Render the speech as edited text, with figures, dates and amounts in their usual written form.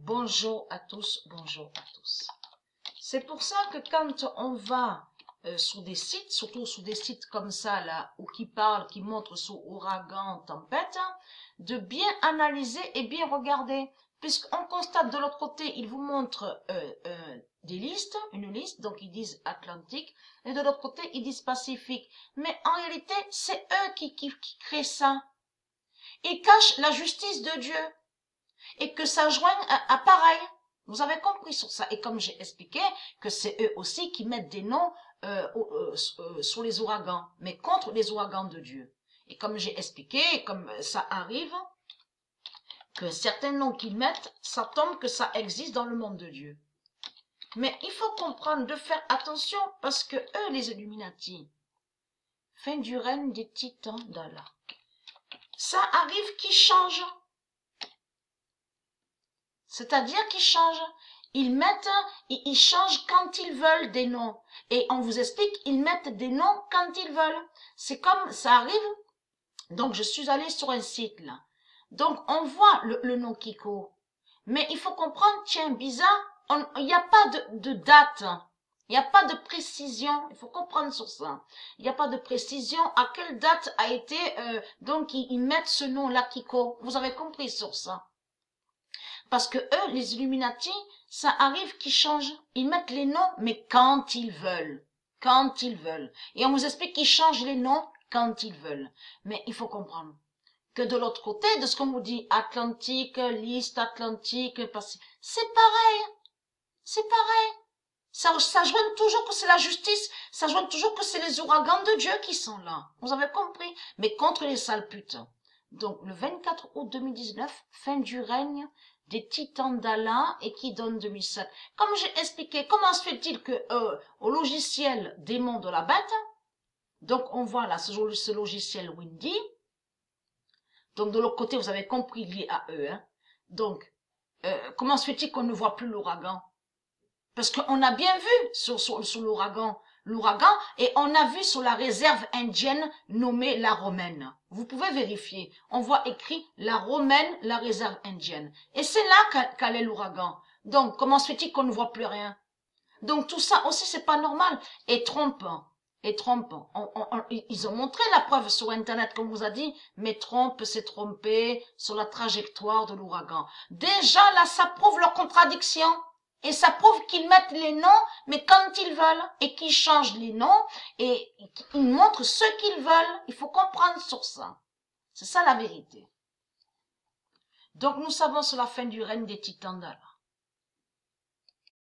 Bonjour à tous, bonjour à tous. C'est pour ça que quand on va sur des sites, surtout sur des sites comme ça, là, où qui parlent, qui montrent sur ouragan, tempête, de bien analyser et bien regarder. Puisqu'on constate de l'autre côté, ils vous montrent des listes, une liste, donc ils disent Atlantique, et de l'autre côté, ils disent Pacifique. Mais en réalité, c'est eux qui créent ça. Ils cachent la justice de Dieu. Et que ça joigne à pareil. Vous avez compris sur ça. Et comme j'ai expliqué que c'est eux aussi qui mettent des noms sur les ouragans, mais contre les ouragans de Dieu. Et comme j'ai expliqué, comme ça arrive, que certains noms qu'ils mettent, ça tombe que ça existe dans le monde de Dieu. Mais il faut comprendre de faire attention parce que eux, les Illuminati, fin du règne des titans d'Allah, ça arrive qu'ils changent. C'est-à-dire qu'ils changent. Ils changent quand ils veulent des noms. Et on vous explique, ils mettent des noms quand ils veulent. C'est comme ça arrive. Donc, je suis allée sur un site, là. Donc, on voit le nom Kiko. Mais il faut comprendre, tiens, bizarre, il n'y a pas de date. Il n'y a pas de précision. Il faut comprendre sur ça. Il n'y a pas de précision à quelle date a été, donc, ils mettent ce nom-là Kiko. Vous avez compris sur ça. Parce que eux, les Illuminati, ça arrive qu'ils changent. Ils mettent les noms, mais quand ils veulent. Quand ils veulent. Et on vous explique qu'ils changent les noms quand ils veulent. Mais il faut comprendre que de l'autre côté, de ce qu'on vous dit, Atlantique, liste Atlantique, c'est pareil. C'est pareil. Ça joint toujours que c'est la justice. Ça joint toujours que c'est les ouragans de Dieu qui sont là. Vous avez compris? Mais contre les sales putes. Donc, le 24 août 2019, fin du règne des titans d'Allah et qui donne 2007. Comme j'ai expliqué, comment se fait-il que au logiciel démon de la bête, donc on voit là ce logiciel Windy, donc de l'autre côté vous avez compris lié à eux, hein. Donc comment se fait-il qu'on ne voit plus l'ouragan? Parce qu'on a bien vu sur l'ouragan, et on a vu sur la réserve indienne nommée la Romaine. Vous pouvez vérifier. On voit écrit la Romaine, la réserve indienne. Et c'est là qu'allait l'ouragan. Donc, comment se fait-il qu'on ne voit plus rien? Donc, tout ça aussi, c'est pas normal. Et Trump, ils ont montré la preuve sur Internet, comme vous a dit, mais Trump s'est trompé sur la trajectoire de l'ouragan. Déjà, là, ça prouve leur contradiction. Et ça prouve qu'ils mettent les noms, mais quand ils veulent, et qu'ils changent les noms, et ils montrent ce qu'ils veulent. Il faut comprendre sur ça. C'est ça la vérité. Donc nous savons sur la fin du règne des titans d'Allah.